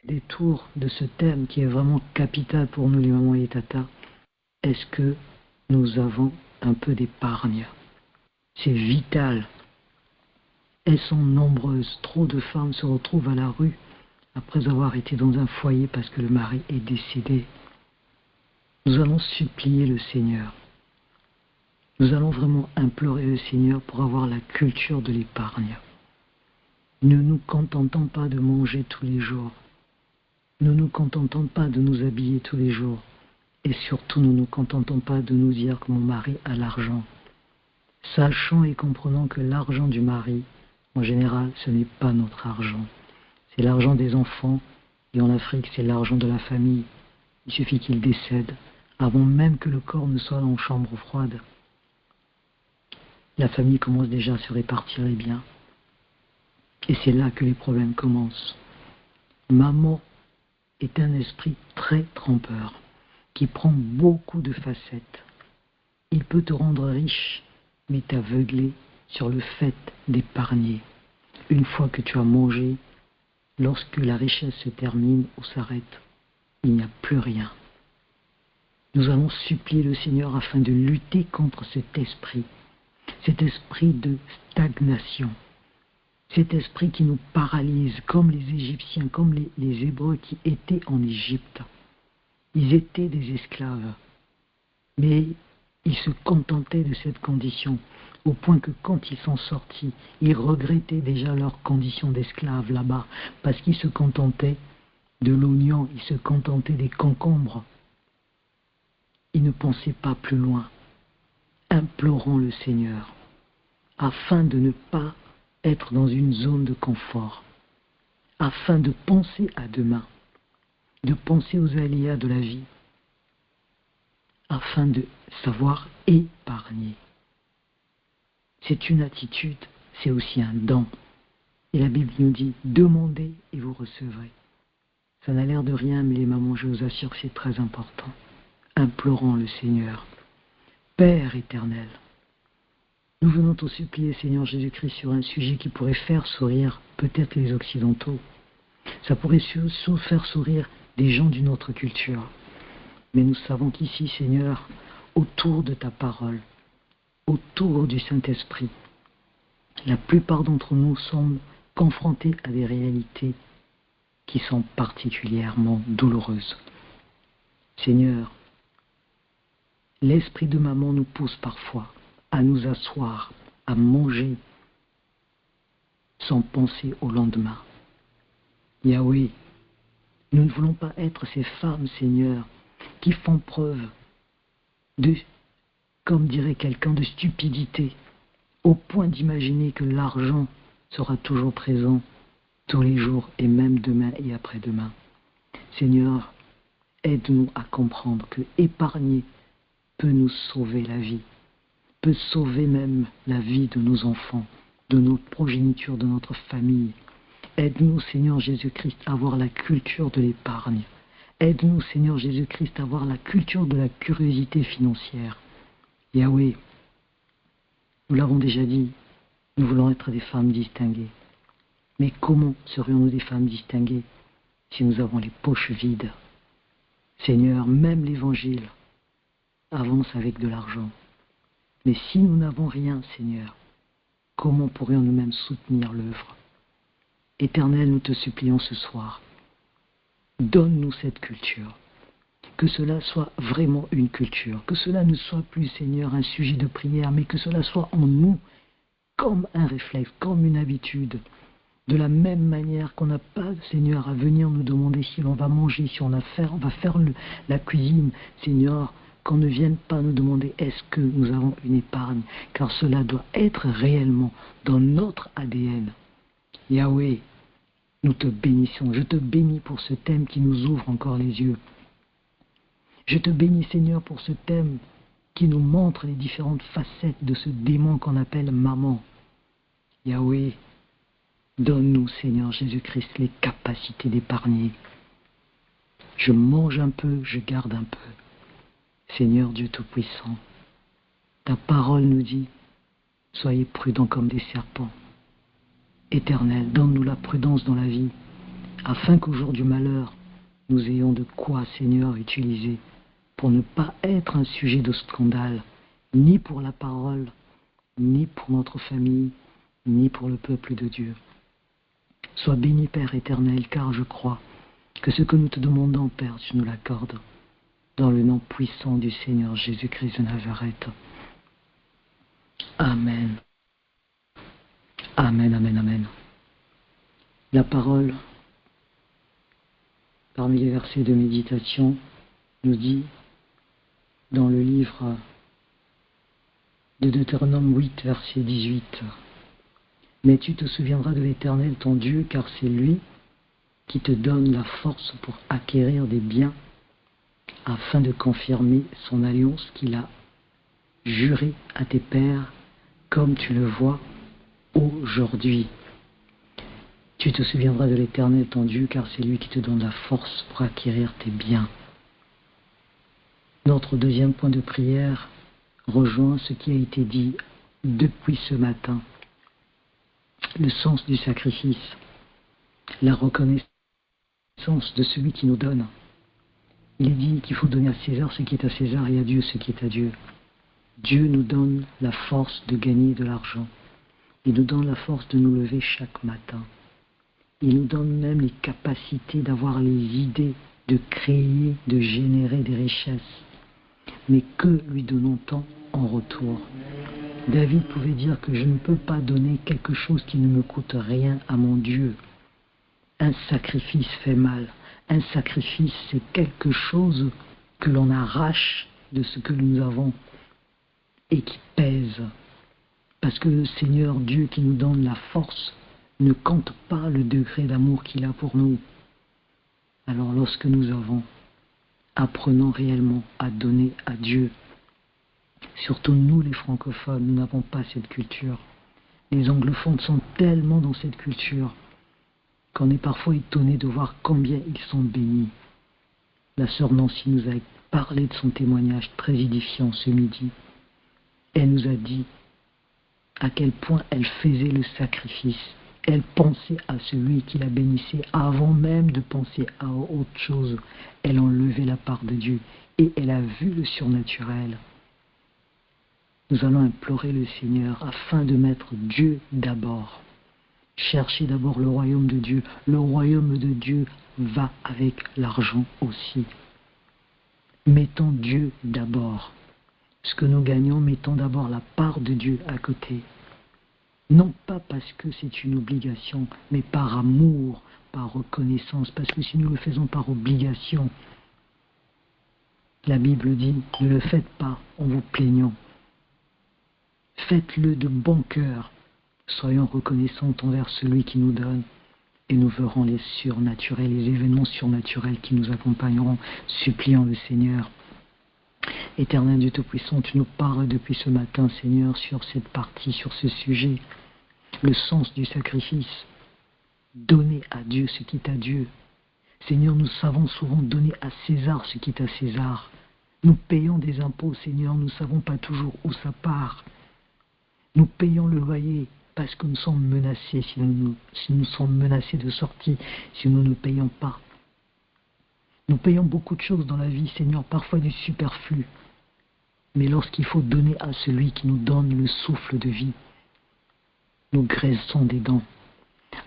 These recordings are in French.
détour de ce thème qui est vraiment capital pour nous les mamans et les tatas, est-ce que nous avons un peu d'épargne? C'est vital. Elles sont nombreuses. Trop de femmes se retrouvent à la rue après avoir été dans un foyer parce que le mari est décédé. Nous allons supplier le Seigneur. Nous allons vraiment implorer le Seigneur pour avoir la culture de l'épargne. Ne nous contentons pas de manger tous les jours. Ne nous contentons pas de nous habiller tous les jours. Et surtout, ne nous contentons pas de nous dire que mon mari a l'argent. Sachant et comprenant que l'argent du mari, en général, ce n'est pas notre argent. C'est l'argent des enfants, et en Afrique, c'est l'argent de la famille. Il suffit qu'il décède, avant même que le corps ne soit en chambre froide. La famille commence déjà à se répartir les biens. Et c'est là que les problèmes commencent. Maman est un esprit très trompeur, qui prend beaucoup de facettes. Il peut te rendre riche, mais t'aveugler sur le fait d'épargner. Une fois que tu as mangé, lorsque la richesse se termine ou s'arrête, il n'y a plus rien. Nous allons supplier le Seigneur afin de lutter contre cet esprit de stagnation, cet esprit qui nous paralyse, comme les Égyptiens, comme les Hébreux qui étaient en Égypte. Ils étaient des esclaves, mais ils se contentaient de cette condition, au point que quand ils sont sortis, ils regrettaient déjà leur condition d'esclaves là-bas, parce qu'ils se contentaient de l'oignon, ils se contentaient des concombres. Ils ne pensaient pas plus loin. Implorons le Seigneur, afin de ne pas être dans une zone de confort, afin de penser à demain, de penser aux aléas de la vie, afin de savoir épargner. C'est une attitude, c'est aussi un don. Et la Bible nous dit, demandez et vous recevrez. Ça n'a l'air de rien, mais les mamans, je vous assure que c'est très important. Implorons le Seigneur. Père éternel, nous venons te supplier, Seigneur Jésus-Christ, sur un sujet qui pourrait faire sourire peut-être les Occidentaux. Ça pourrait faire sourire des gens d'une autre culture. Mais nous savons qu'ici, Seigneur, autour de ta parole, autour du Saint-Esprit, la plupart d'entre nous sommes confrontés à des réalités qui sont particulièrement douloureuses. Seigneur, l'esprit de maman nous pousse parfois à nous asseoir, à manger, sans penser au lendemain. Yahweh, nous ne voulons pas être ces femmes, Seigneur, qui font preuve de, comme dirait quelqu'un, de stupidité, au point d'imaginer que l'argent sera toujours présent tous les jours et même demain et après-demain. Seigneur, aide-nous à comprendre que épargner peut nous sauver la vie, peut sauver même la vie de nos enfants, de notre progéniture, de notre famille. Aide-nous, Seigneur Jésus-Christ, à avoir la culture de l'épargne. Aide-nous, Seigneur Jésus-Christ, à avoir la culture de la curiosité financière. Yahweh, nous l'avons déjà dit, nous voulons être des femmes distinguées. Mais comment serions-nous des femmes distinguées si nous avons les poches vides? Seigneur, même l'Évangile avance avec de l'argent. Mais si nous n'avons rien, Seigneur, comment pourrions-nous même soutenir l'œuvre? Éternel, nous te supplions ce soir, donne-nous cette culture, que cela soit vraiment une culture, que cela ne soit plus, Seigneur, un sujet de prière, mais que cela soit en nous comme un réflexe, comme une habitude, de la même manière qu'on n'a pas, Seigneur, à venir nous demander si l'on va manger, si on va faire la cuisine, Seigneur, qu'on ne vienne pas nous demander est-ce que nous avons une épargne, car cela doit être réellement dans notre ADN. Yahweh, nous te bénissons. Je te bénis pour ce thème qui nous ouvre encore les yeux. Je te bénis, Seigneur, pour ce thème qui nous montre les différentes facettes de ce démon qu'on appelle maman. Yahweh, donne-nous, Seigneur Jésus-Christ, les capacités d'épargner. Je mange un peu, je garde un peu. Seigneur Dieu Tout-Puissant, ta parole nous dit, soyez prudents comme des serpents. Éternel, donne-nous la prudence dans la vie, afin qu'au jour du malheur, nous ayons de quoi, Seigneur, utiliser pour ne pas être un sujet de scandale, ni pour la parole, ni pour notre famille, ni pour le peuple de Dieu. Sois béni, Père éternel, car je crois que ce que nous te demandons, Père, tu nous l'accordes. Dans le nom puissant du Seigneur Jésus-Christ de Nazareth. Amen. Amen, amen, amen. La parole, parmi les versets de méditation, nous dit dans le livre de Deutéronome 8, verset 18. Mais tu te souviendras de l'Éternel ton Dieu, car c'est lui qui te donne la force pour acquérir des biens, afin de confirmer son alliance qu'il a jurée à tes pères, comme tu le vois aujourd'hui. Tu te souviendras de l'Éternel ton Dieu, car c'est lui qui te donne la force pour acquérir tes biens. Notre deuxième point de prière rejoint ce qui a été dit depuis ce matin. Le sens du sacrifice, la reconnaissance de celui qui nous donne. Il est dit qu'il faut donner à César ce qui est à César et à Dieu ce qui est à Dieu. Dieu nous donne la force de gagner de l'argent. Il nous donne la force de nous lever chaque matin. Il nous donne même les capacités d'avoir les idées, de créer, de générer des richesses. Mais que lui donnons-on en retour? David pouvait dire que je ne peux pas donner quelque chose qui ne me coûte rien à mon Dieu. Un sacrifice fait mal. Un sacrifice, c'est quelque chose que l'on arrache de ce que nous avons et qui pèse. Parce que le Seigneur Dieu qui nous donne la force ne compte pas le degré d'amour qu'il a pour nous. Alors lorsque nous avons, apprenons réellement à donner à Dieu. Surtout nous les francophones, nous n'avons pas cette culture. Les anglophones sont tellement dans cette culture qu'on est parfois étonné de voir combien ils sont bénis. La sœur Nancy nous a parlé de son témoignage très édifiant ce midi. Elle nous a dit à quel point elle faisait le sacrifice. Elle pensait à celui qui la bénissait avant même de penser à autre chose. Elle enlevait la part de Dieu et elle a vu le surnaturel. Nous allons implorer le Seigneur afin de mettre Dieu d'abord. Cherchez d'abord le royaume de Dieu. Le royaume de Dieu va avec l'argent aussi. Mettons Dieu d'abord. Ce que nous gagnons, mettons d'abord la part de Dieu à côté. Non pas parce que c'est une obligation, mais par amour, par reconnaissance. Parce que si nous le faisons par obligation, la Bible dit, ne le faites pas en vous plaignant. Faites-le de bon cœur. Soyons reconnaissants envers celui qui nous donne. Et nous verrons les surnaturels, les événements surnaturels qui nous accompagneront, suppliant le Seigneur. Éternel Dieu Tout-Puissant, tu nous parles depuis ce matin, Seigneur, sur cette partie, sur ce sujet. Le sens du sacrifice. Donner à Dieu ce qui est à Dieu. Seigneur, nous savons souvent donner à César ce qui est à César. Nous payons des impôts, Seigneur, nous ne savons pas toujours où ça part. Nous payons le loyer parce que nous sommes menacés, si nous sommes menacés de sortie, si nous ne payons pas. Nous payons beaucoup de choses dans la vie, Seigneur, parfois du superflu. Mais lorsqu'il faut donner à celui qui nous donne le souffle de vie, nous graissons des dents.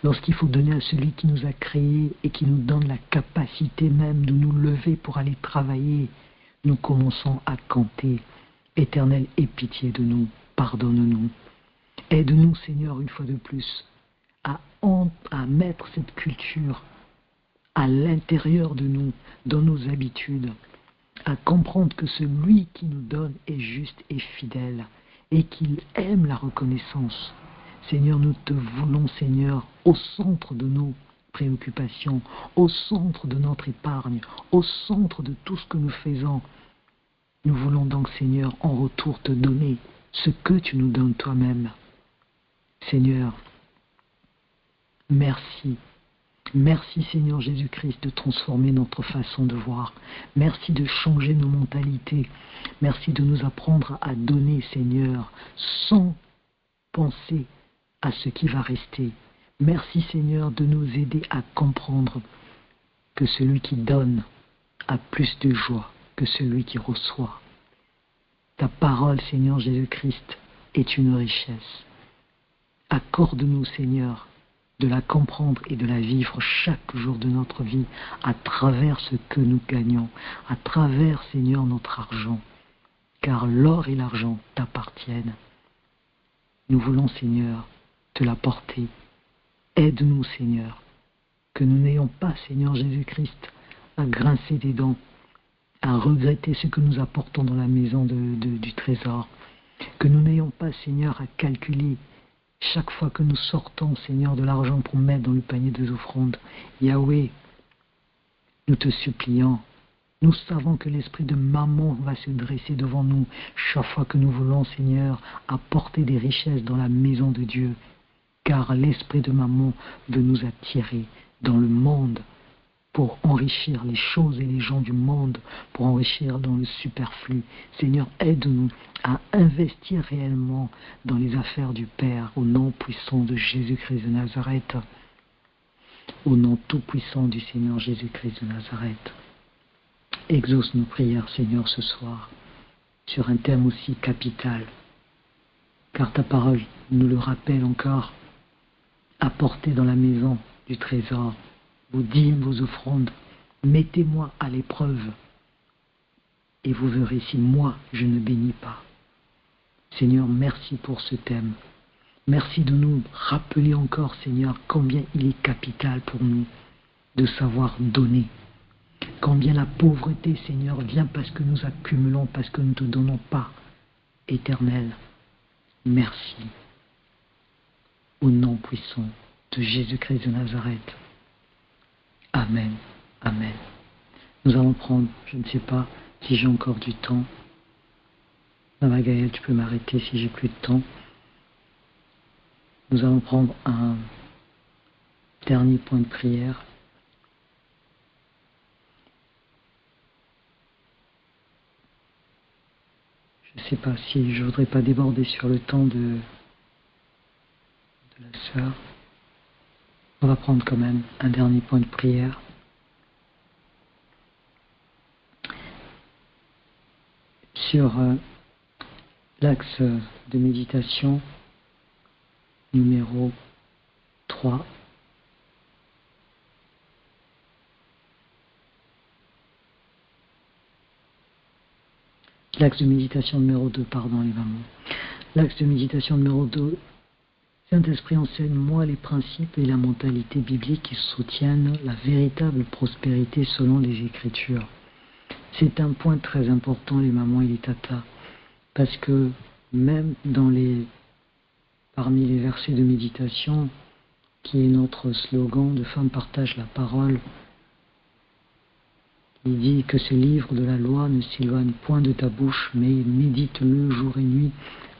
Lorsqu'il faut donner à celui qui nous a créés et qui nous donne la capacité même de nous lever pour aller travailler, nous commençons à canter. Éternel, aie pitié de nous, pardonne-nous. Aide-nous, Seigneur, une fois de plus, à mettre cette culture à l'intérieur de nous, dans nos habitudes, à comprendre que celui qui nous donne est juste et fidèle et qu'il aime la reconnaissance. Seigneur, nous te voulons, Seigneur, au centre de nos préoccupations, au centre de notre épargne, au centre de tout ce que nous faisons. Nous voulons donc, Seigneur, en retour te donner ce que tu nous donnes toi-même. Seigneur, merci. Merci Seigneur Jésus-Christ de transformer notre façon de voir. Merci de changer nos mentalités. Merci de nous apprendre à donner, Seigneur, sans penser à ce qui va rester, Merci Seigneur de nous aider à comprendre que celui qui donne a plus de joie que celui qui reçoit. Ta parole, Seigneur Jésus-Christ, est une richesse. Accorde-nous, Seigneur, de la comprendre et de la vivre chaque jour de notre vie à travers ce que nous gagnons, à travers, Seigneur, notre argent, car l'or et l'argent t'appartiennent. Nous voulons, Seigneur, te l'apporter. Aide-nous, Seigneur, que nous n'ayons pas, Seigneur Jésus-Christ, à grincer des dents, à regretter ce que nous apportons dans la maison du trésor, que nous n'ayons pas, Seigneur, à calculer chaque fois que nous sortons, Seigneur, de l'argent pour mettre dans le panier des offrandes. Yahweh, nous te supplions, nous savons que l'esprit de maman va se dresser devant nous chaque fois que nous voulons, Seigneur, apporter des richesses dans la maison de Dieu, car l'esprit de maman veut nous attirer dans le monde pour enrichir les choses et les gens du monde, pour enrichir dans le superflu. Seigneur, aide-nous à investir réellement dans les affaires du Père, au nom puissant de Jésus-Christ de Nazareth, au nom tout-puissant du Seigneur Jésus-Christ de Nazareth. Exauce nos prières, Seigneur, ce soir, sur un thème aussi capital, car ta parole nous le rappelle encore, apportez dans la maison du trésor vos dîmes, vos offrandes, mettez-moi à l'épreuve, et vous verrez si moi je ne bénis pas. Seigneur, merci pour ce thème. Merci de nous rappeler encore, Seigneur, combien il est capital pour nous de savoir donner. Combien la pauvreté, Seigneur, vient parce que nous accumulons, parce que nous ne te donnons pas. Éternel, merci. Au nom puissant de Jésus-Christ de Nazareth. Amen. Amen. Nous allons prendre, je ne sais pas si j'ai encore du temps. Maman Gaëlle, tu peux m'arrêter si j'ai plus de temps. Nous allons prendre un dernier point de prière. Je ne sais pas si je ne voudrais pas déborder sur le temps de la sœur. On va prendre quand même un dernier point de prière. Sur l'axe de méditation numéro 3. L'axe de méditation numéro 2, pardon les mamans. L'axe de méditation numéro 2. Saint-Esprit, enseigne-moi les principes et la mentalité biblique qui soutiennent la véritable prospérité selon les Écritures. C'est un point très important, les mamans et les tatas, parce que même parmi les versets de méditation, qui est notre slogan de Femmes partagent la parole, il dit que ce livre de la loi ne s'éloigne point de ta bouche, mais médite-le jour et nuit,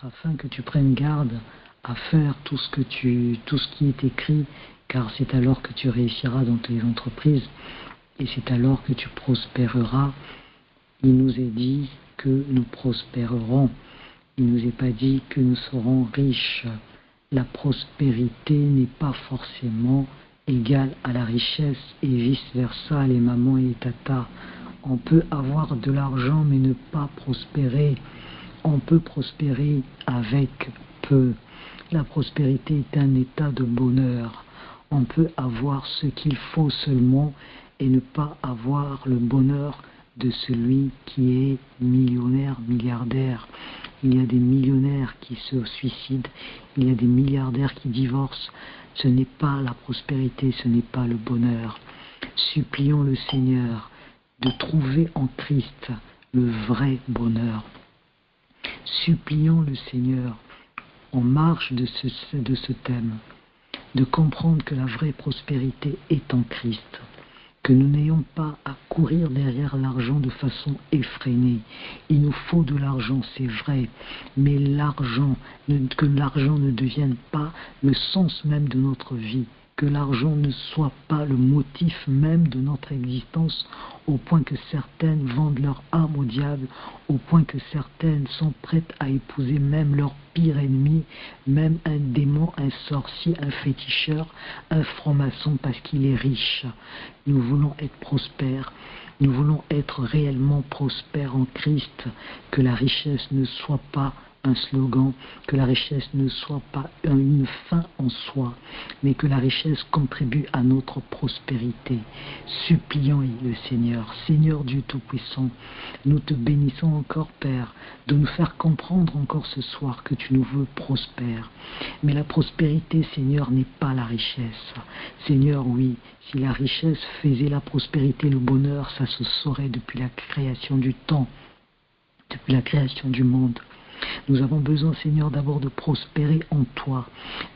afin que tu prennes garde à faire tout ce qui est écrit, car c'est alors que tu réussiras dans tes entreprises et c'est alors que tu prospéreras. Il nous est dit que nous prospérerons. Il nous est pas dit que nous serons riches. La prospérité n'est pas forcément égale à la richesse et vice-versa, les mamans et les tatas. On peut avoir de l'argent mais ne pas prospérer. On peut prospérer avec peu. La prospérité est un état de bonheur. On peut avoir ce qu'il faut seulement et ne pas avoir le bonheur de celui qui est millionnaire, milliardaire. Il y a des millionnaires qui se suicident, il y a des milliardaires qui divorcent. Ce n'est pas la prospérité, ce n'est pas le bonheur. Supplions le Seigneur de trouver en Christ le vrai bonheur. Supplions le Seigneur en marche de ce thème, de comprendre que la vraie prospérité est en Christ, que nous n'ayons pas à courir derrière l'argent de façon effrénée. Il nous faut de l'argent, c'est vrai, mais que l'argent ne devienne pas le sens même de notre vie, que l'argent ne soit pas le motif même de notre existence, au point que certaines vendent leur âme au diable, au point que certaines sont prêtes à épouser même leur pire ennemi, même un démon, un sorcier, un féticheur, un franc-maçon parce qu'il est riche. Nous voulons être prospères. Nous voulons être réellement prospères en Christ, que la richesse ne soit pas un slogan, que la richesse ne soit pas une fin en soi, mais que la richesse contribue à notre prospérité. Supplions le Seigneur, Seigneur Dieu Tout-Puissant, nous te bénissons encore, Père, de nous faire comprendre encore ce soir que tu nous veux prospères. Mais la prospérité, Seigneur, n'est pas la richesse. Seigneur, oui, si la richesse faisait la prospérité, le bonheur, ça se saurait depuis la création du temps, depuis la création du monde. Nous avons besoin, Seigneur, d'abord de prospérer en toi,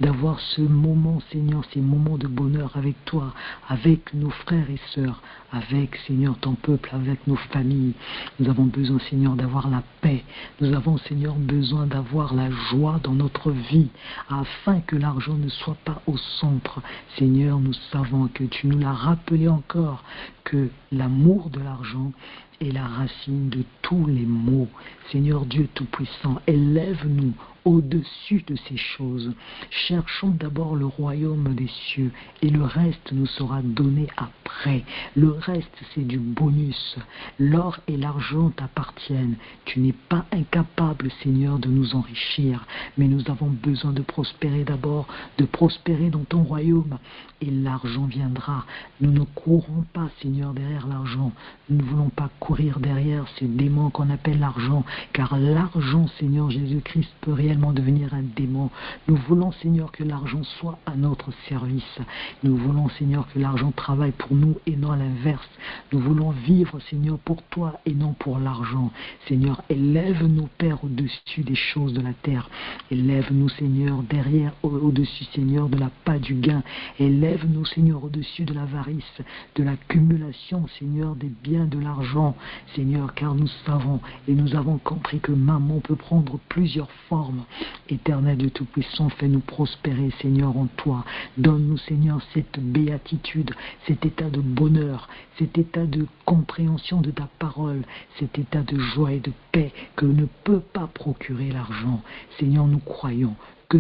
d'avoir ce moment, Seigneur, ces moments de bonheur avec toi, avec nos frères et sœurs, avec, Seigneur, ton peuple, avec nos familles. Nous avons besoin, Seigneur, d'avoir la paix. Nous avons, Seigneur, besoin d'avoir la joie dans notre vie, afin que l'argent ne soit pas au centre. Seigneur, nous savons que tu nous l'as rappelé encore, que l'amour de l'argent est la racine de tous les maux. Seigneur Dieu Tout-Puissant, élève-nous au-dessus de ces choses. Cherchons d'abord le royaume des cieux et le reste nous sera donné après. Le reste, c'est du bonus. L'or et l'argent t'appartiennent. Tu n'es pas incapable, Seigneur, de nous enrichir, mais nous avons besoin de prospérer d'abord, de prospérer dans ton royaume, et l'argent viendra. Nous ne courons pas, Seigneur, derrière l'argent. Nous ne voulons pas courir derrière ces démons qu'on appelle l'argent, car l'argent, Seigneur Jésus-Christ, peut réellement devenir un démon. Nous voulons, Seigneur, que l'argent soit à notre service. Nous voulons, Seigneur, que l'argent travaille pour nous et non à l'inverse. Nous voulons vivre, Seigneur, pour toi et non pour l'argent. Seigneur, élève-nous, Père, au-dessus des choses de la terre. Élève-nous, Seigneur, derrière, au-dessus, Seigneur, de la pas du gain. Élève-nous, Seigneur, au-dessus de l'avarice, de l'accumulation, Seigneur, des biens de l'argent. Seigneur, car nous savons et nous avons compris que maman peut prendre plusieurs formes. Éternel Dieu Tout-Puissant, fais-nous prospérer, Seigneur, en toi. Donne-nous, Seigneur, cette béatitude, cet état de bonheur, cet état de compréhension de ta parole, cet état de joie et de paix que ne peut pas procurer l'argent. Seigneur, nous croyons que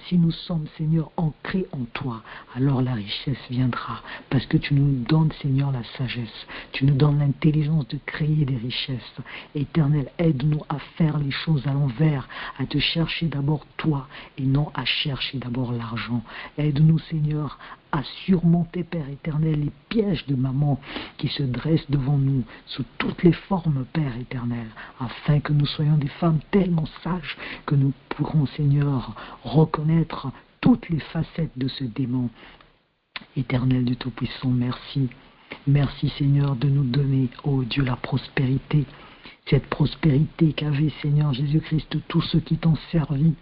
si nous sommes, Seigneur, ancrés en toi, alors la richesse viendra, parce que tu nous donnes, Seigneur, la sagesse, tu nous donnes l'intelligence de créer des richesses. Éternel, aide-nous à faire les choses à l'envers, à te chercher d'abord toi, et non à chercher d'abord l'argent. Aide-nous, Seigneur, à surmonter, Père éternel, les pièges de maman qui se dressent devant nous sous toutes les formes, Père éternel, afin que nous soyons des femmes tellement sages que nous pourrons, Seigneur, reconnaître toutes les facettes de ce démon. Éternel du Tout-Puissant, merci. Merci, Seigneur, de nous donner, ô Dieu, la prospérité. Cette prospérité qu'avait, Seigneur Jésus-Christ, tous ceux qui t'ont servi,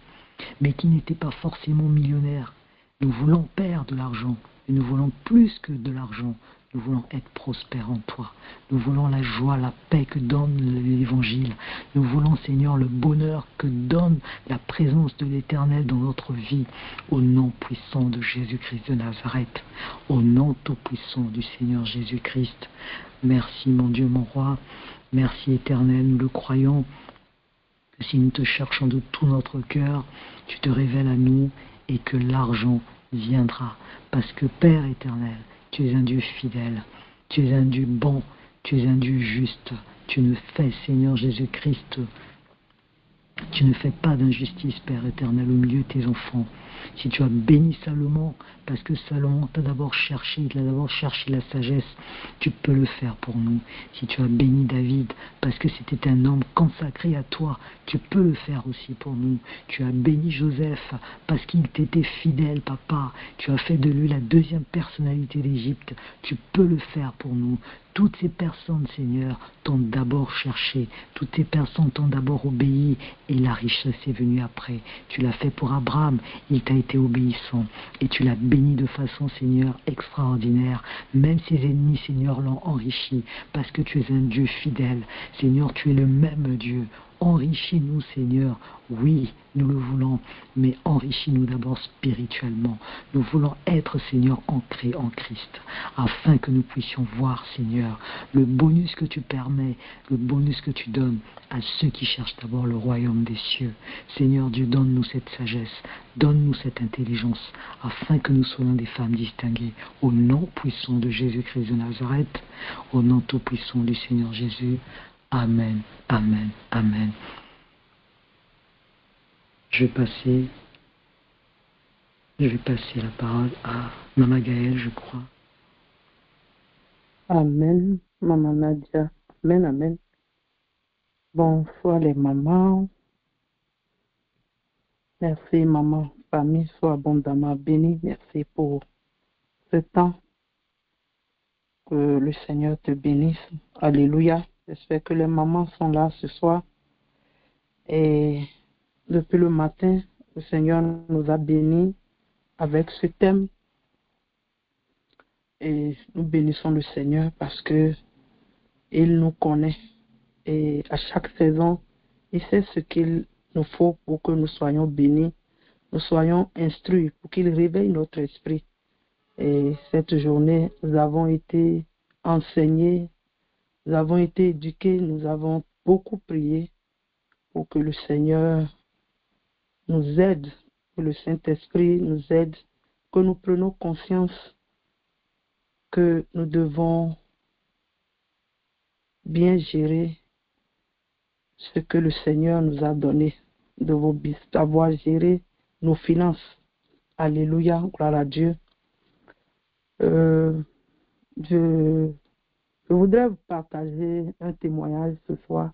mais qui n'étaient pas forcément millionnaires. Nous voulons, Père, de l'argent, et nous voulons plus que de l'argent. Nous voulons être prospères en toi. Nous voulons la joie, la paix que donne l'Évangile. Nous voulons, Seigneur, le bonheur que donne la présence de l'Éternel dans notre vie. Au nom puissant de Jésus-Christ de Nazareth. Au nom tout-puissant du Seigneur Jésus-Christ. Merci, mon Dieu, mon roi. Merci, Éternel, nous le croyons. Que si nous te cherchons de tout notre cœur, tu te révèles à nous et que l'argent viendra. Parce que, Père éternel, tu es un Dieu fidèle, tu es un Dieu bon, tu es un Dieu juste. Tu ne fais, Seigneur Jésus-Christ, tu ne fais pas d'injustice, Père éternel, au milieu de tes enfants. Si tu as béni Salomon, parce que Salomon t'a d'abord cherché, il a d'abord cherché la sagesse, tu peux le faire pour nous. Si tu as béni David, parce que c'était un homme consacré à toi, tu peux le faire aussi pour nous. Tu as béni Joseph, parce qu'il t'était fidèle, papa. Tu as fait de lui la deuxième personnalité d'Égypte. Tu peux le faire pour nous. Toutes ces personnes, Seigneur, t'ont d'abord cherché. Toutes ces personnes t'ont d'abord obéi et la richesse est venue après. Tu l'as fait pour Abraham, il t'a été obéissant et tu l'as béni de façon, Seigneur, extraordinaire. Même ses ennemis, Seigneur, l'ont enrichi parce que tu es un Dieu fidèle. Seigneur, tu es le même Dieu. enrichis-nous, Seigneur. Oui, nous le voulons, mais enrichis-nous d'abord spirituellement. Nous voulons être, Seigneur, ancrés en Christ, afin que nous puissions voir, Seigneur, le bonus que tu permets, le bonus que tu donnes à ceux qui cherchent d'abord le royaume des cieux. Seigneur Dieu, donne-nous cette sagesse, donne-nous cette intelligence, afin que nous soyons des femmes distinguées. Au nom puissant de Jésus-Christ de Nazareth, au nom tout puissant du Seigneur Jésus. Amen, amen, amen. Je vais passer la parole à Maman Gaëlle, je crois. Amen, Maman Nadia. Amen, amen. Bonsoir les mamans. Merci, maman. Famille, sois abondamment bénie. Merci pour ce temps. Que le Seigneur te bénisse. Alléluia. J'espère que les mamans sont là ce soir. Et depuis le matin, le Seigneur nous a bénis avec ce thème. Et nous bénissons le Seigneur parce que il nous connaît. Et à chaque saison, il sait ce qu'il nous faut pour que nous soyons bénis, nous soyons instruits, pour qu'il réveille notre esprit. Et cette journée, nous avons été enseignés, nous avons été éduqués, nous avons beaucoup prié pour que le Seigneur nous aide, que le Saint-Esprit nous aide, que nous prenions conscience que nous devons bien gérer ce que le Seigneur nous a donné, de savoir gérer nos finances. Alléluia, gloire à Dieu. Je voudrais vous partager un témoignage ce soir.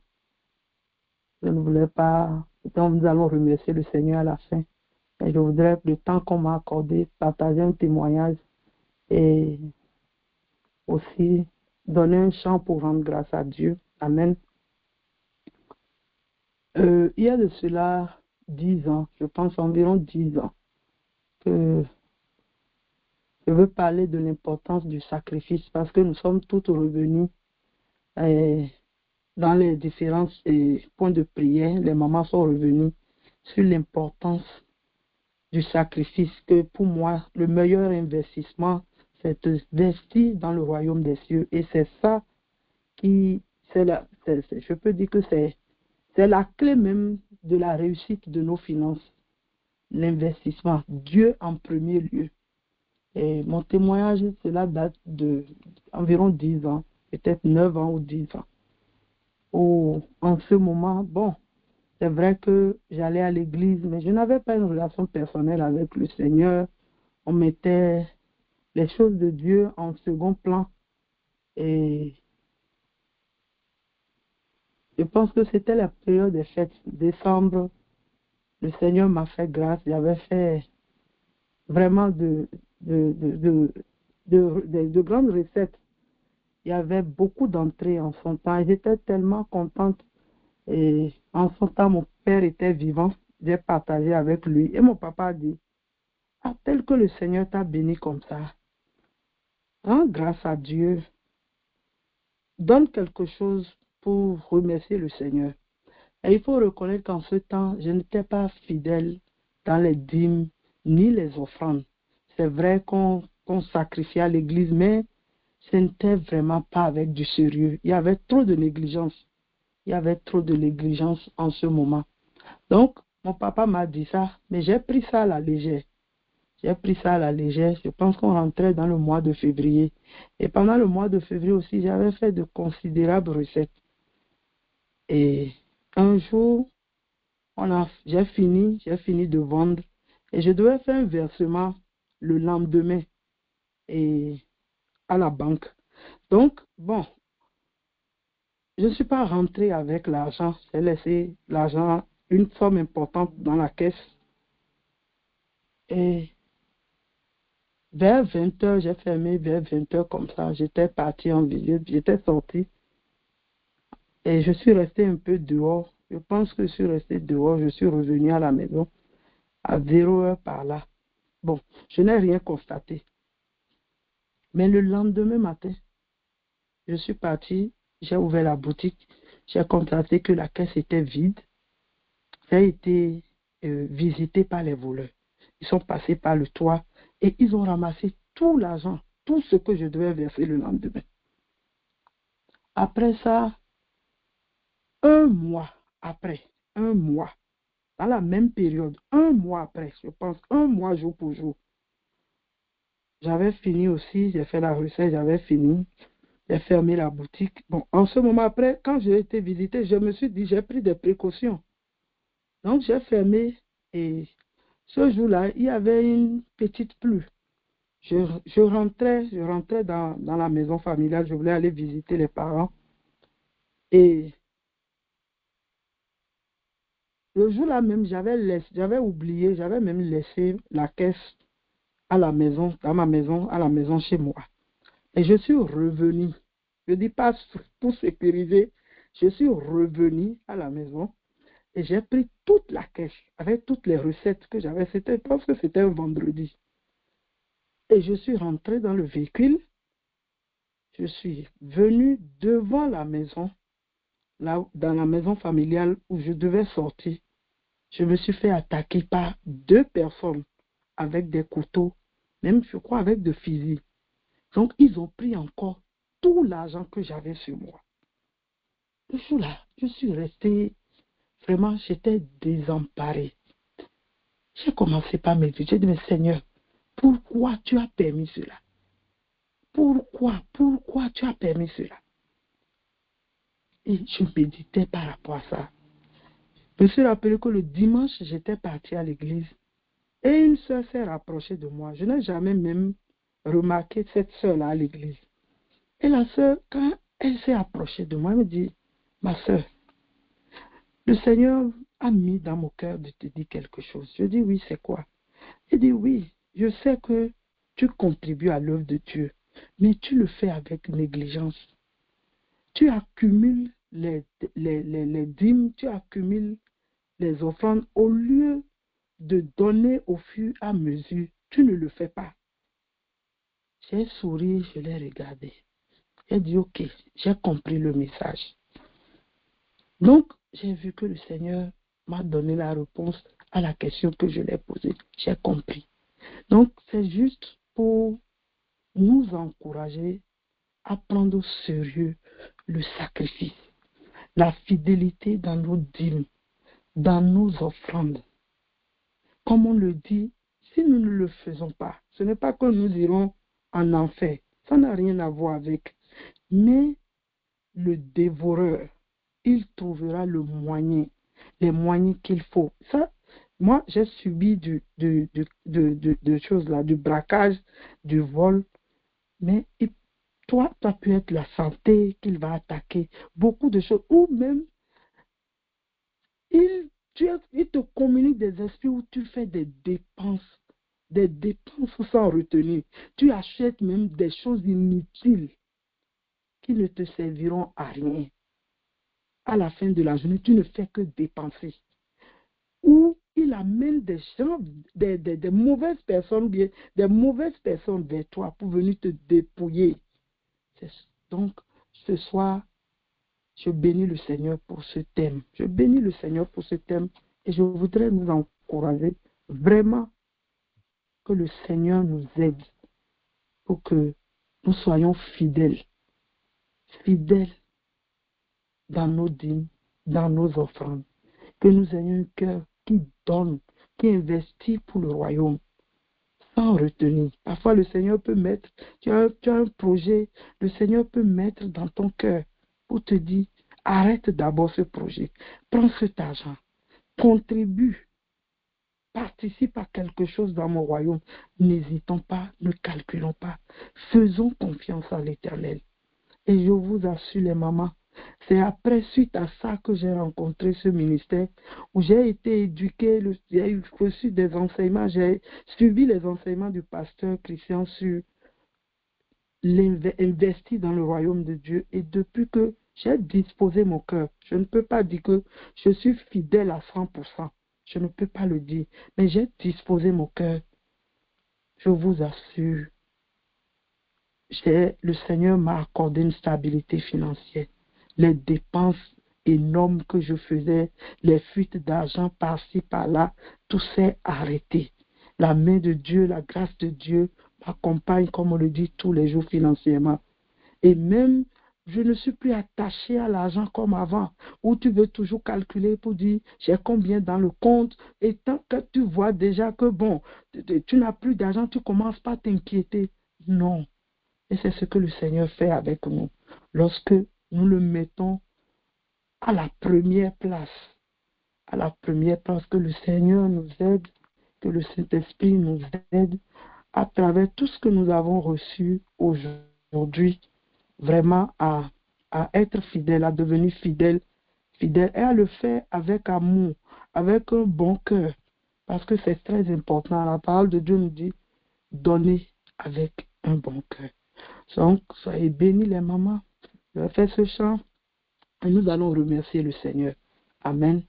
Je ne voulais pas, quand nous allons remercier le Seigneur à la fin, et je voudrais, le temps qu'on m'a accordé, partager un témoignage et aussi donner un chant pour rendre grâce à Dieu. Amen. Il y a de cela 10 ans, je pense environ 10 ans, que je veux parler de l'importance du sacrifice parce que nous sommes tous revenus dans les différents points de prière. Les mamans sont revenues sur l'importance du sacrifice, que pour moi, le meilleur investissement, c'est d'investir dans le royaume des cieux. Et c'est ça qui, je peux dire que c'est la clé même de la réussite de nos finances. L'investissement, Dieu en premier lieu. Et mon témoignage, cela date d'environ 10 ans, peut-être 9 ans ou 10 ans. En ce moment, c'est vrai que j'allais à l'église, mais je n'avais pas une relation personnelle avec le Seigneur. On mettait les choses de Dieu en second plan. Et je pense que c'était la période des fêtes, décembre. Le Seigneur m'a fait grâce. J'avais fait vraiment de grandes recettes. Il y avait beaucoup d'entrées en son temps. Et j'étais tellement contente. Et en son temps, mon père était vivant. J'ai partagé avec lui. Et mon papa a dit, tel que le Seigneur t'a béni comme ça, rends grâce à Dieu. Donne quelque chose pour remercier le Seigneur. Et il faut reconnaître qu'en ce temps, je n'étais pas fidèle dans les dîmes ni les offrandes. C'est vrai qu'on sacrifiait à l'église, mais ce n'était vraiment pas avec du sérieux. Il y avait trop de négligence. Il y avait trop de négligence en ce moment. Donc, mon papa m'a dit ça, mais j'ai pris ça à la légère. J'ai pris ça à la légère. Je pense qu'on rentrait dans le mois de février. Et pendant le mois de février aussi, j'avais fait de considérables recettes. Et un jour, j'ai fini de vendre et je devais faire un versement le lendemain et à la banque. Donc, je ne suis pas rentré avec l'argent. J'ai laissé l'argent, une somme importante dans la caisse. Et vers 20 heures, j'ai fermé vers 20 heures comme ça. J'étais parti en visite, j'étais sorti. Et je suis resté un peu dehors. Je pense que je suis resté dehors. Je suis revenu à la maison à 0 heure par là. Je n'ai rien constaté. Mais le lendemain matin, je suis parti, j'ai ouvert la boutique, j'ai constaté que la caisse était vide. J'ai été visité par les voleurs. Ils sont passés par le toit et ils ont ramassé tout l'argent, tout ce que je devais verser le lendemain. Après ça, un mois après, dans la même période, un mois après, je pense, un mois jour pour jour, j'avais fini aussi, j'ai fait la recette, j'avais fini, j'ai fermé la boutique. Bon, en ce moment après, quand j'ai été visité, je me suis dit, j'ai pris des précautions. Donc, j'ai fermé et ce jour-là, il y avait une petite pluie. Je rentrais dans la maison familiale, je voulais aller visiter les parents. Et le jour-là même, j'avais oublié, j'avais même laissé la caisse à la maison, dans ma maison, à la maison chez moi. Et je suis revenu. Je ne dis pas pour sécuriser, je suis revenu à la maison et j'ai pris toute la caisse avec toutes les recettes que j'avais. C'était parce que c'était un vendredi. Et je suis rentré dans le véhicule. Je suis venu devant la maison, là, dans la maison familiale où je devais sortir. Je me suis fait attaquer par 2 personnes avec des couteaux, même je crois avec des fusils. Donc ils ont pris encore tout l'argent que j'avais sur moi. Le jour-là, je suis resté, vraiment, j'étais désemparé. J'ai commencé par méditer. J'ai dit, mais Seigneur, pourquoi tu as permis cela? Pourquoi tu as permis cela? Et je méditais par rapport à ça. Je me suis rappelé que le dimanche, j'étais parti à l'église et une sœur s'est rapprochée de moi. Je n'ai jamais même remarqué cette sœur-là à l'église. Et la sœur, quand elle s'est approchée de moi, elle me dit, ma sœur, le Seigneur a mis dans mon cœur de te dire quelque chose. Je dis, oui, c'est quoi? Elle dit, oui, je sais que tu contribues à l'œuvre de Dieu, mais tu le fais avec négligence. Tu accumules les dîmes, tu accumules les offrandes au lieu de donner au fur et à mesure. Tu ne le fais pas. J'ai souri, je l'ai regardé. J'ai dit, ok, j'ai compris le message. Donc, j'ai vu que le Seigneur m'a donné la réponse à la question que je l'ai posée. J'ai compris. Donc, c'est juste pour nous encourager à prendre au sérieux le sacrifice, la fidélité dans nos dîmes, dans nos offrandes. Comme on le dit, si nous ne le faisons pas, ce n'est pas que nous irons en enfer. Ça n'a rien à voir avec. Mais le dévoreur, il trouvera les moyens qu'il faut. Ça, moi, j'ai subi de choses là, du braquage, du vol, mais toi, ça peut être la santé qu'il va attaquer, beaucoup de choses, ou même, il te communique des esprits où tu fais des dépenses sans retenue. Tu achètes même des choses inutiles qui ne te serviront à rien. À la fin de la journée, tu ne fais que dépenser. Ou il amène des gens, des mauvaises personnes, bien, des mauvaises personnes vers toi pour venir te dépouiller. Donc, ce soir, je bénis le Seigneur pour ce thème. Je bénis le Seigneur pour ce thème et je voudrais nous encourager vraiment que le Seigneur nous aide pour que nous soyons fidèles dans nos dîmes, dans nos offrandes, que nous ayons un cœur qui donne, qui investit pour le royaume, sans retenir. Parfois, le Seigneur peut mettre, tu as un projet, le Seigneur peut mettre dans ton cœur pour te dire, arrête d'abord ce projet, prends cet argent, contribue, participe à quelque chose dans mon royaume. N'hésitons pas, ne calculons pas, faisons confiance à l'Éternel. Et je vous assure les mamans, c'est après, suite à ça, que j'ai rencontré ce ministère où j'ai été éduquée, j'ai reçu des enseignements, j'ai suivi les enseignements du pasteur Christian sur l'investir dans le royaume de Dieu. Et depuis que j'ai disposé mon cœur, je ne peux pas dire que je suis fidèle à 100%. Je ne peux pas le dire. Mais j'ai disposé mon cœur. Je vous assure, le Seigneur m'a accordé une stabilité financière. Les dépenses énorme que je faisais, les fuites d'argent par-ci, par-là, tout s'est arrêté. La main de Dieu, la grâce de Dieu m'accompagne, comme on le dit, tous les jours financièrement. Et même, je ne suis plus attachée à l'argent comme avant, où tu veux toujours calculer pour dire j'ai combien dans le compte. Et tant que tu vois déjà que bon, tu n'as plus d'argent, tu commences pas à t'inquiéter. Non. Et c'est ce que le Seigneur fait avec nous. Lorsque nous le mettons à la première place, que le Seigneur nous aide, que le Saint-Esprit nous aide à travers tout ce que nous avons reçu aujourd'hui, vraiment à être fidèle, à devenir fidèle et à le faire avec amour, avec un bon cœur, parce que c'est très important. La parole de Dieu nous dit donner avec un bon cœur. Donc, soyez bénis les mamans. Je vais faire ce chant et nous allons remercier le Seigneur. Amen.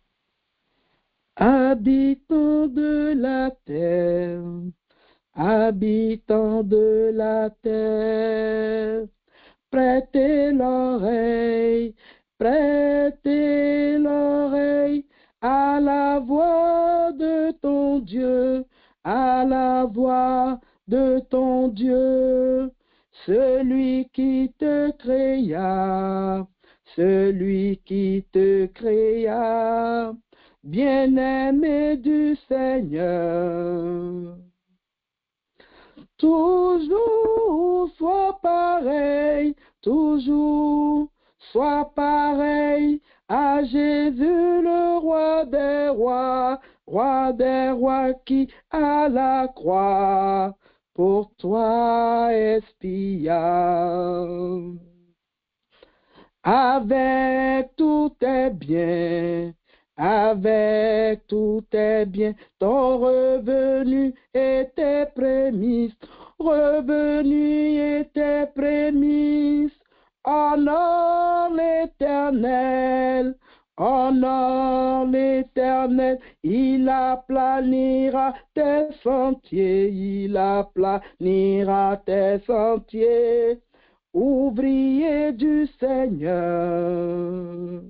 Habitants de la terre, habitants de la terre, prêtez l'oreille à la voix de ton Dieu, à la voix de ton Dieu, celui qui te créa, bien-aimé du Seigneur. Toujours sois pareil, toujours sois pareil à Jésus le roi des rois qui à la croix pour toi expia. Avec tous tes biens, ton revenu et tes prémices, honore l'Éternel, il aplanira tes sentiers, ouvrier du Seigneur.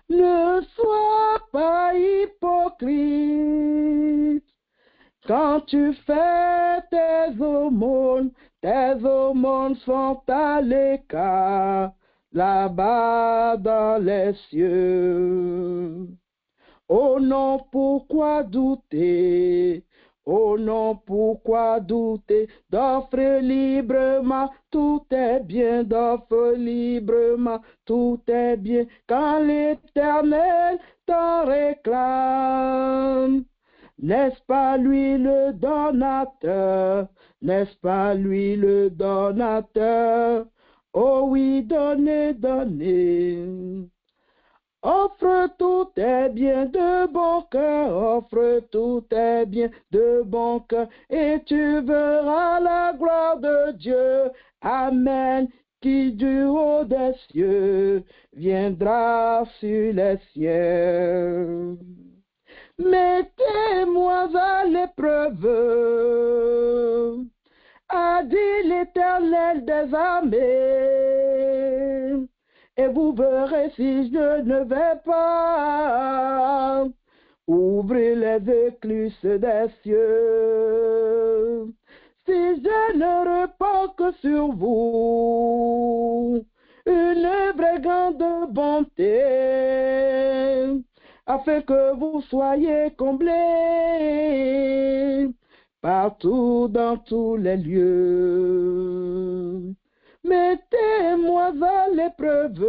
Ne sois pas hypocrite quand tu fais tes aumônes sont à l'écart, là-bas dans les cieux. Oh non, pourquoi douter? D'offre librement tout est bien, quand l'Éternel t'en réclame. N'est-ce pas lui le donateur? Oh oui, donnez. Offre tous tes biens de bon cœur, et tu verras la gloire de Dieu. Amen. Qui du haut des cieux viendra sur les cieux. Mettez-moi à l'épreuve, a dit l'Éternel des armées. Et vous verrez si je ne vais pas ouvrir les écluses des cieux. Si je ne repens que sur vous une vraie grande bonté, afin que vous soyez comblés partout dans tous les lieux. Mettez-moi à l'épreuve,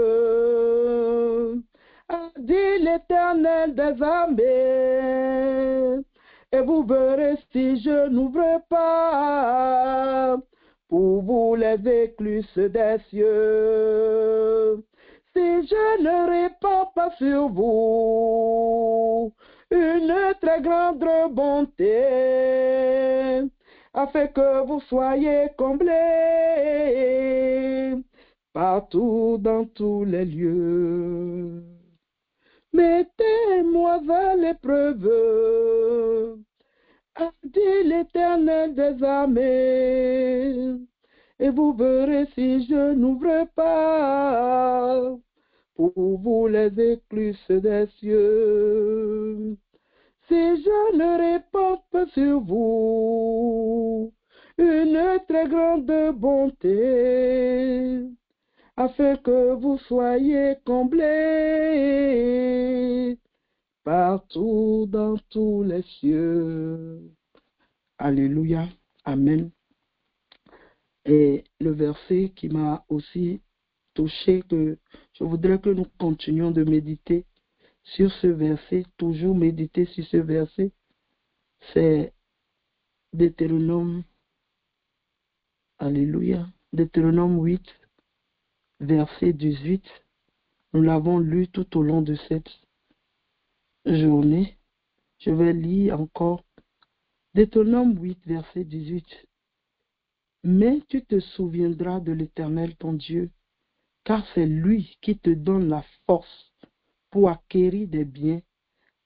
a dit l'Éternel des armées, et vous verrez si je n'ouvre pas pour vous les écluses des cieux. Si je ne répands pas sur vous une très grande bonté, afin que vous soyez comblés partout dans tous les lieux. Mettez-moi à l'épreuve, a dit l'Éternel des armées, et vous verrez si je n'ouvre pas pour vous les écluses des cieux. Ces jeunes répandent sur vous une très grande bonté, afin que vous soyez comblés partout dans tous les cieux. Alléluia. Amen. Et le verset qui m'a aussi touché, que je voudrais que nous continuions de méditer sur ce verset, toujours méditer sur ce verset, c'est Deutéronome, alléluia, Deutéronome 8, verset 18. Nous l'avons lu tout au long de cette journée. Je vais lire encore Deutéronome 8, verset 18. Mais tu te souviendras de l'Éternel ton Dieu, car c'est lui qui te donne la force pour acquérir des biens,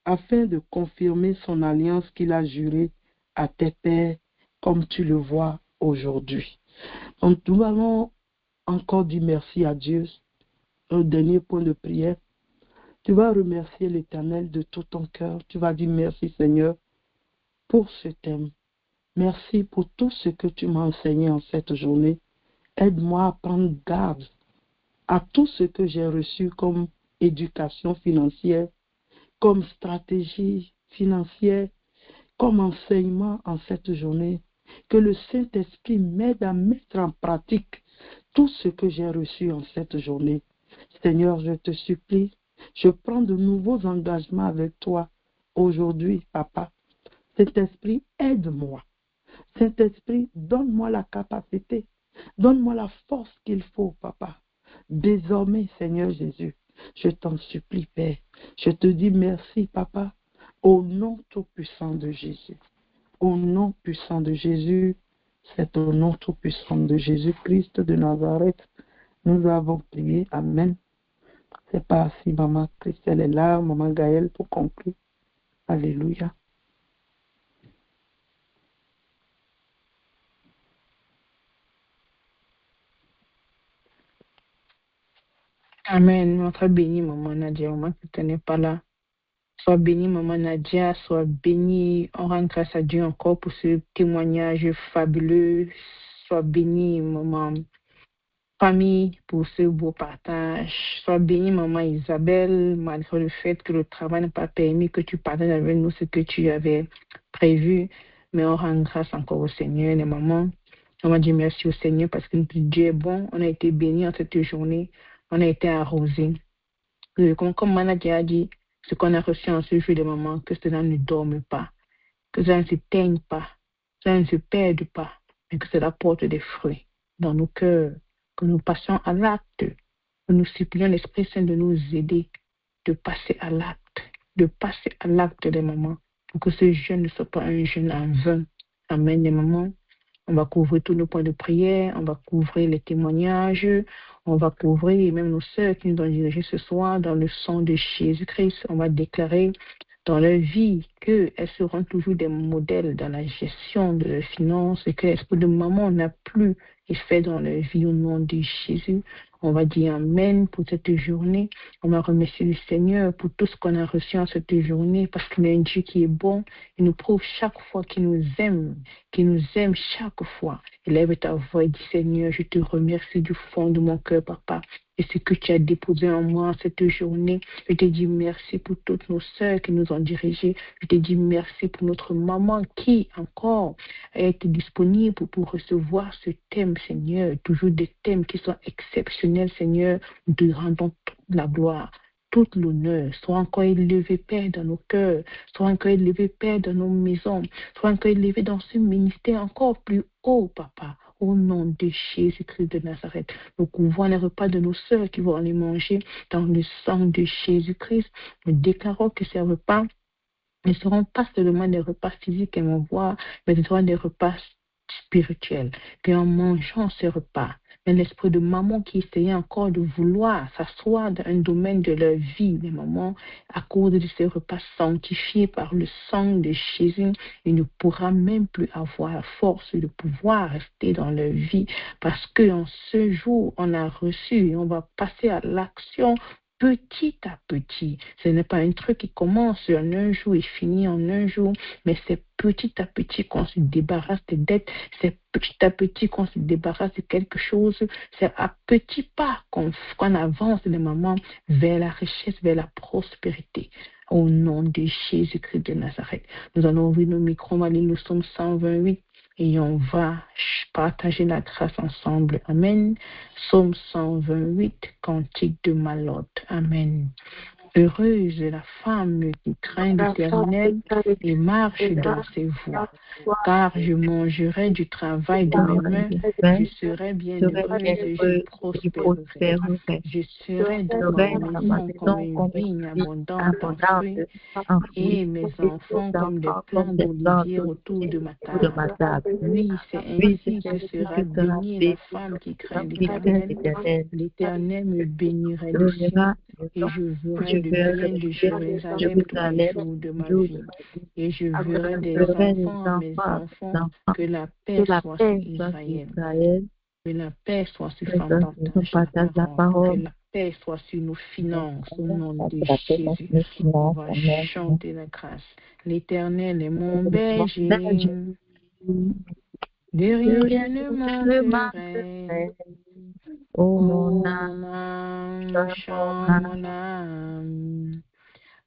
afin de confirmer son alliance qu'il a jurée à tes pères, comme tu le vois aujourd'hui. Donc nous allons encore dire merci à Dieu. Un dernier point de prière. Tu vas remercier l'Éternel de tout ton cœur. Tu vas dire merci Seigneur pour ce thème. Merci pour tout ce que tu m'as enseigné en cette journée. Aide-moi à prendre garde à tout ce que j'ai reçu comme éducation financière, comme stratégie financière, comme enseignement en cette journée. Que le Saint-Esprit m'aide à mettre en pratique tout ce que j'ai reçu en cette journée. Seigneur, je te supplie, je prends de nouveaux engagements avec toi aujourd'hui, Papa. Saint-Esprit, aide-moi. Saint-Esprit, donne-moi la capacité, donne-moi la force qu'il faut, Papa. Désormais, Seigneur Jésus, je t'en supplie, Père. Je te dis merci, Papa, au nom tout-puissant de Jésus. Au nom puissant de Jésus, c'est au nom tout-puissant de Jésus-Christ de Nazareth, nous avons prié. Amen. C'est pas assis, Maman Christelle est là, Maman Gaëlle pour conclure. Alléluia. Amen. Notre béni, Maman Nadia, Maman qui n'est pas là. Sois bénie, Maman Nadia, sois bénie. On rend grâce à Dieu encore pour ce témoignage fabuleux. Sois bénie, Maman famille, pour ce beau partage. Sois bénie, Maman Isabelle, malgré le fait que le travail n'a pas permis que tu partages avec nous ce que tu avais prévu. Mais on rend grâce encore au Seigneur, les mamans. On va dire merci au Seigneur parce que notre Dieu est bon. On a été bénis en cette journée. On a été arrosés. Comme Manadia a dit, ce qu'on a reçu en ce jour de maman, que cela ne dorme pas, que cela ne s'éteigne pas, que cela ne se perde pas, mais que cela porte des fruits dans nos cœurs, que nous passions à l'acte, que nous supplions l'Esprit Saint de nous aider de passer à l'acte des mamans, pour que ce jeûne ne soit pas un jeûne en vain. Amen, les mamans. On va couvrir tous nos points de prière, on va couvrir les témoignages, on va couvrir même nos sœurs qui nous ont dirigés ce soir dans le sang de Jésus-Christ. On va déclarer dans leur vie qu'elles seront toujours des modèles dans la gestion de leurs finances et que l'esprit de maman n'a plus effet dans leur vie au nom de Jésus. On va dire Amen pour cette journée. On va remercier le Seigneur pour tout ce qu'on a reçu en cette journée parce qu'il est un Dieu qui est bon. Il nous prouve chaque fois qu'il nous aime chaque fois. Élève ta voix et dis Seigneur, je te remercie du fond de mon cœur, Papa. Et ce que tu as déposé en moi cette journée, je te dis merci pour toutes nos sœurs qui nous ont dirigés. Je te dis merci pour notre maman qui encore a été disponible pour recevoir ce thème, Seigneur. Toujours des thèmes qui sont exceptionnels, Seigneur. Nous te rendons toute la gloire, tout l'honneur. Sois encore élevé, Père, dans nos cœurs. Sois encore élevé, Père, dans nos maisons. Sois encore élevé dans ce ministère encore plus haut, Papa. Au nom de Jésus-Christ de Nazareth, nous couvrons les repas de nos sœurs qui vont les manger dans le sang de Jésus-Christ. Nous déclarons que ces repas ne seront pas seulement des repas physiques et voir, mais ce seront des repas spirituels. Qu'en mangeant ces repas, mais l'esprit de maman qui essayait encore de vouloir s'asseoir dans un domaine de leur vie, les mamans, à cause de ces repas sanctifiés par le sang de Jésus, il ne pourra même plus avoir la force de pouvoir rester dans leur vie parce qu'en ce jour, on a reçu et on va passer à l'action petit à petit. Ce n'est pas un truc qui commence en un jour et finit en un jour, mais c'est petit à petit qu'on se débarrasse des dettes, c'est petit à petit qu'on se débarrasse de quelque chose, c'est à petits pas qu'on avance les mamans vers la richesse, vers la prospérité. Au nom de Jésus-Christ de Nazareth. Nous allons ouvrir nos micros, on va lire le psaume 128 et on va partager la grâce ensemble. Amen. Psaume 128, cantique de Malot. Amen. Heureuse est la femme qui craint l'Éternel et marche dans ses voies. Car je mangerai du travail de mes mains, je serai bien heureuse et je prospérerai. Je serai dans ma maison comme une vigne abondante en fruits, et mes enfants comme des plants d'olivier autour de ma table. Oui, c'est ainsi que sera bénie la femme qui craint l'Éternel. L'Éternel me bénirait dessus, et je verrai le bien de Jérusalem tous les jours de ma vie. Et je verrai des enfants à mes enfants, que la paix soit sur Israël. Que la paix soit sur Femme Partage la parole. Que la paix soit sur nos finances, au nom de Jésus. On va chanter la grâce. L'Éternel est mon berger. De rien je ne manquerai. Oh mon âme, chante mon âme.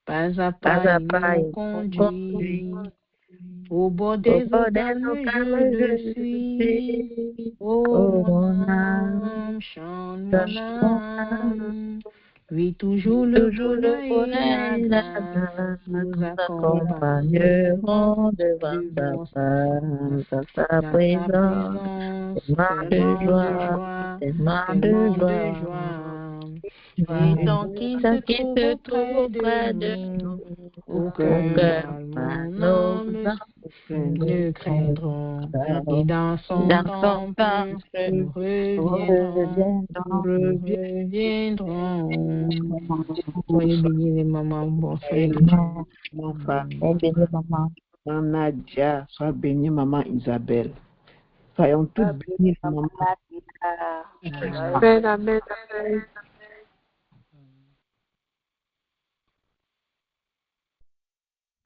Pas à pas il me conduit. Au bord des eaux calmes, je le suis. Oh mon âme, chante mon âme. Oui, toujours le bonheur et la grâce nous accompagneront devant sa présence, tellement de joie. Et tant qu'il se trouve auprès de nous, aucun mal ne craindront. Et dans son temple, nous reviendrons. Soyez bénis les mamans, bon, soyez bénis. Maman Nadia, sois bénie, maman Isabelle. Soyons toutes bénies, maman. Amen, amen, amen.